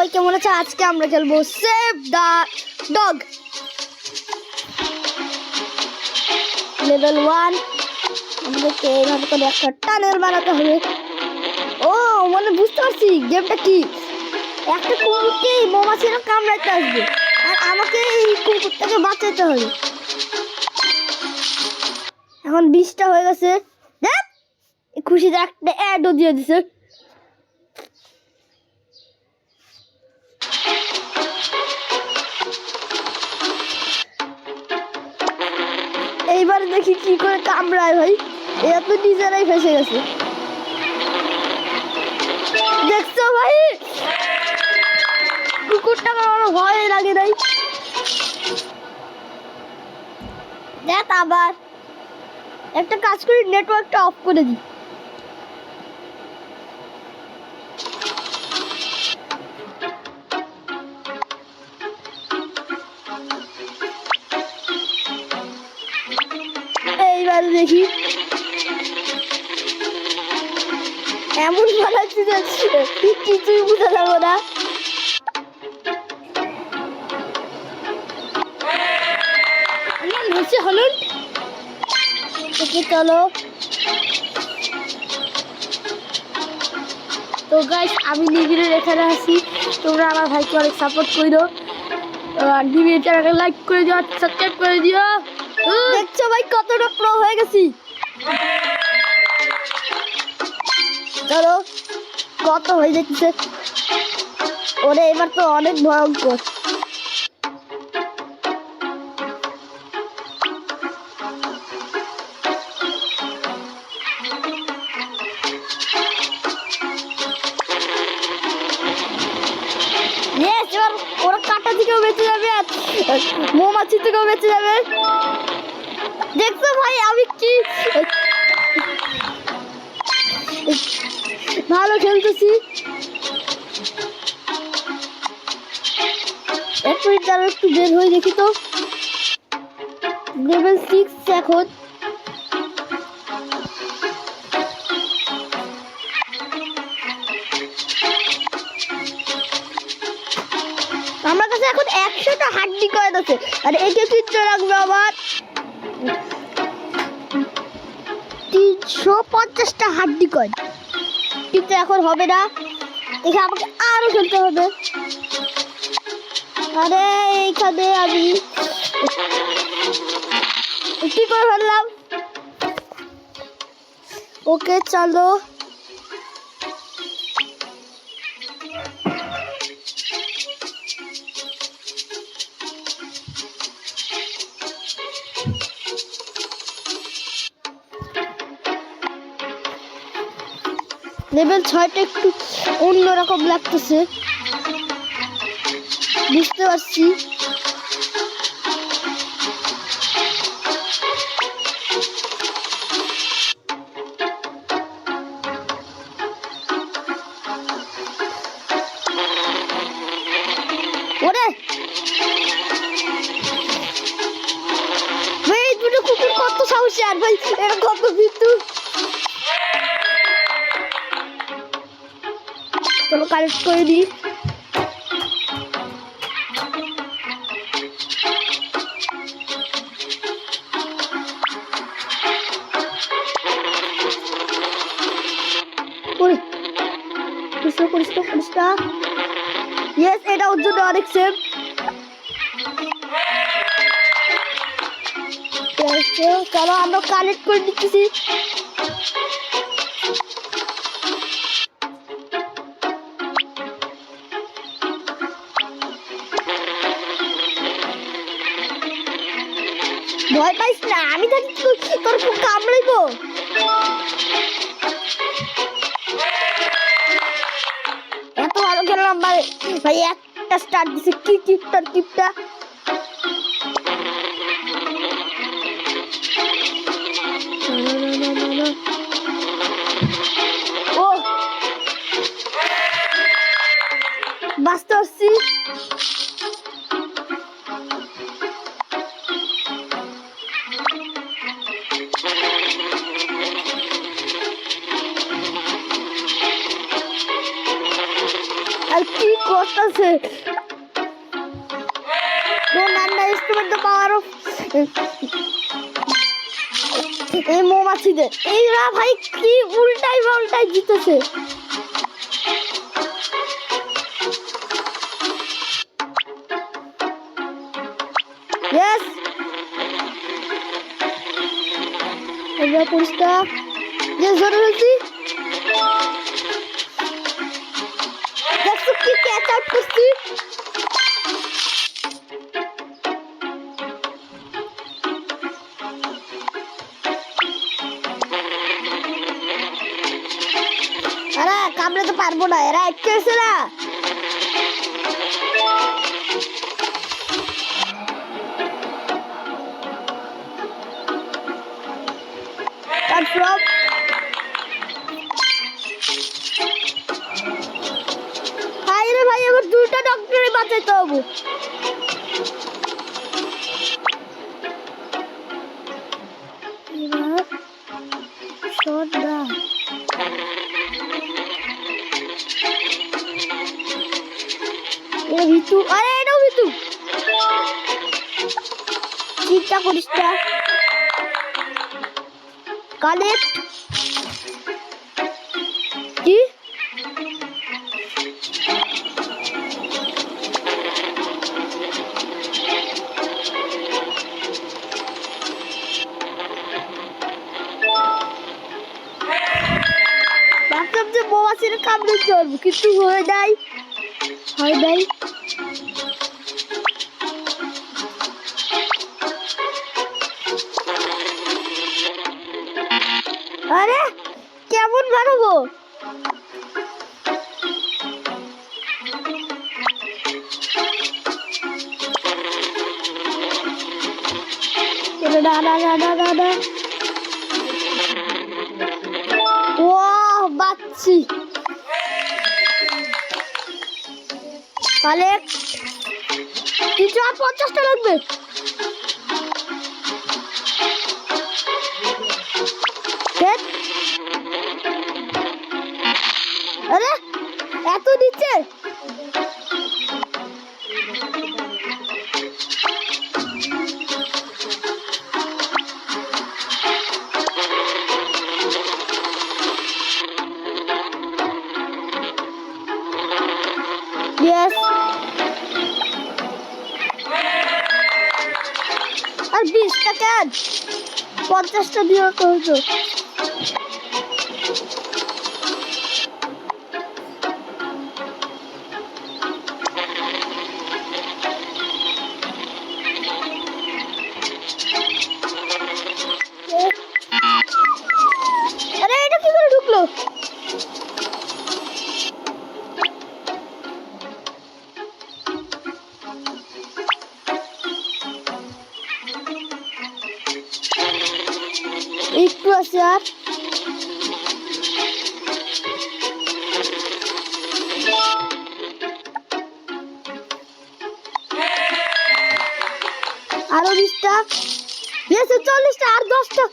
সবাই কেমন আছে? আজকে আমরা খেলবো সেভ দ্য ডগ লেভেল 1। আমাদেরকে এইভাবে করে একটা টানেল বানাতে হবে। ও মানে বুঝতে পারছি গেমটা কি। একটা কুকুরকে এই মৌমাছিরা কামড়াইতে আসবে আর আমাকে এই কুকুরটাকে বাঁচাতে হবে। এখন 20টা হয়ে গেছে। দেখ খুশিতে একটা অ্যাডও দিয়ে দিছে। এইবার দেখি কি করে কামড়ায় ভাই। এরা তো নিজেরাই ফেসে গেছে। দেখছো ভাই কুকুরটা আমার ভয় লাগে নাই। দেখ আবার একটা কাজ করি, নেটওয়ার্কটা অফ করে দিই। এইবার দেখি এমন বানাচ্ছি যে কিছুই বুঝা যাবো না। নিচে হলুন চলো। তো গাইস আমি নিবিড়ের এখানে আছি, তোমরা আমার ভাইকে অনেক সাপোর্ট করো। নিবিড়ের চ্যানেলকে লাইক করে দিও, সাবস্ক্রাইব করে দিও। দেখছো ভাই কতটা প্রো হয়ে গেছি। চলো কত হয়ে যাচ্ছে ওরে, এবার তো অনেক ভয়ঙ্কর। এবার ওরা কাটা থেকেও বেঁচে যাবে আর মৌমাছি থেকেও বেঁচে যাবে। দেখছো ভাই আমি কি ভালো খেলতেছি। এক মিনিট দ্বারা একটু বের হয়ে দেখি তো। লেভেল 6 এখন। আমার কাছে এখন 100টা হাড্ডি কয়েন আছে আর একে কিনতে লাগবে আবার 350টা হাড্ডি কয়েন। কিন্তু এখন হবে না, দেখে আমাকে আরো খেলতে হবে। আরে এইখানে আমি কি করে ফেললাম। ওকে চলো লেভেল 6টা একটু অন্যরকম লাগতেছে, বুঝতে পারছি। ওরে ভাই দুটো কুকুর কত সাহসী আর ভাই এটা কত বিদ্যু। চলো কালেক্ট করে দিই। ইয়েস এটা ওর জন্য অনেক সেভ। চলো আমরা কালেক্ট করে দিচ্ছি। ভয় পাইস না, আমি থাকি তোর খুব কামড়াইবো। এত ভালো খেললাম ভাই। ভাই একটা স্টার্ট দিছে কি টিপটা। ও বাঁচতে পারছি। আর কি করতেছে। Don't underestimate the power of এই মৌমাছিদের। এইরা ভাই কি উল্টাই পাল্টাই জিতেছে। Yes. এবার পরিষ্কার। যে জোরে বলছি। দেখছো কি ক্যাচ আউট করছি। আরে কামড়াতে পারবো না, এরা একটু এসে না। ভাই রে ভাই, এবার দুইটা ডক্টরে বাঁচাইতে হবে। শট দা ভিতু, আরে এটাও ভিতু। চিন্তা করিস না, কানেক্ট কি ভাবতাম যে মৌমাছির কামড়ে চলবো, কিন্তু হয়ে যায় হয় নাই। আরে কেমন বানাবো? ও বাচ্চি তাহলে 350টা লাগবে। আরে এত দিচ্ছে। Yes. আর 20টা ক্যাচ 50টা দিয়ে করতো। আরে এটা কি করে ঢুকলো? একটু আছে আর আরো 20টা, 40টা আর 10টা।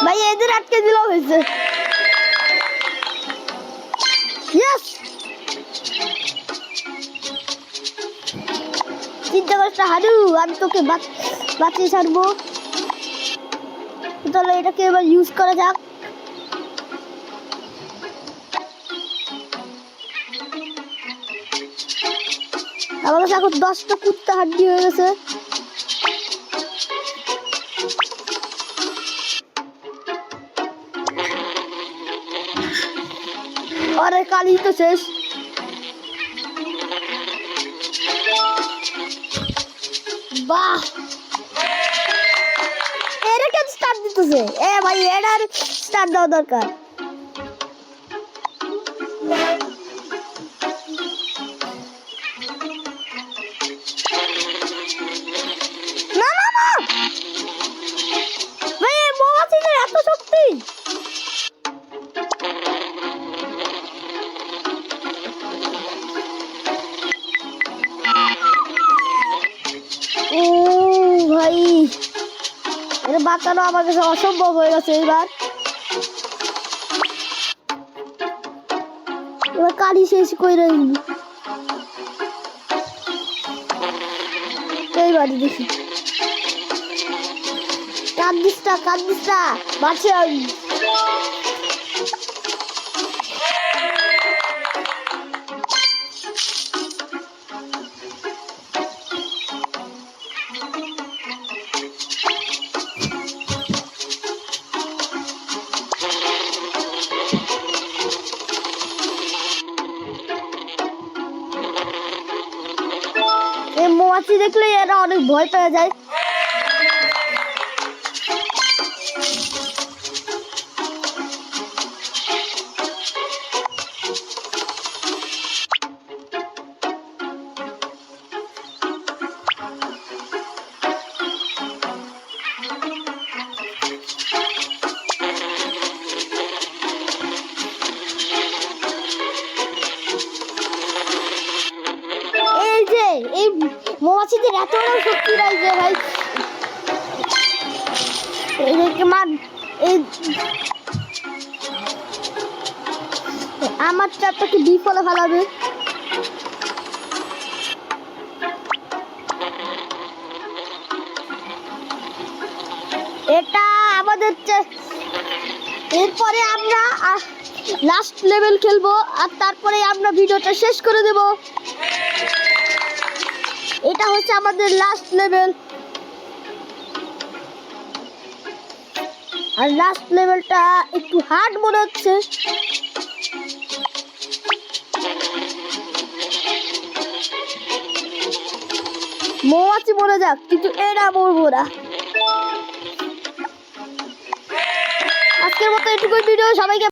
ভাই এদের আটকে দিলেও হয়েছে। ইয়েস, চিন্তা করিস না হাডু, আমি তোকে বাঁচিয়ে ছাড়বো। তাহলে এটাকে এবার ইউজ করা যাক। আমার কাছে এখন 10টা কুত্তা হাড্ডি হয়ে গেছে। আরে কালি তো শেষ। বাহ, এরা কেন স্টার্ট দিতেছে? এ ভাই এটার স্টার্ট দেওয়া দরকার। না না না ভাই, মৌমাছিদের এত শক্তি। ও ভাই এটা বাঁচানো আমার কাছে অসম্ভব হয়ে গেছে এবার কালি শেষ করে দিবি এইবারে দেখি কাঁদিস না বাঁচে এই মৌমাছি দেখলে এরা অনেক ভয় পেয়ে যায় এই মৌমাছিদের এত শক্তি রয়েছে ভাই আমার চাপটাকে বিফলে ফেলাবে এটা আমাদের এরপরে আমরা লাস্ট লেভেল খেলবো আর তারপরে আমরা ভিডিওটা শেষ করে দেব এটা হচ্ছে আমাদের লাস্ট লেভেল আর লাস্ট লেভেলটা একটু হার্ড মনে হচ্ছে মৌমাছি মরে যাক কিন্তু এরা মরবো না আজকের মতো এটুকুই ভিডিও সবাইকে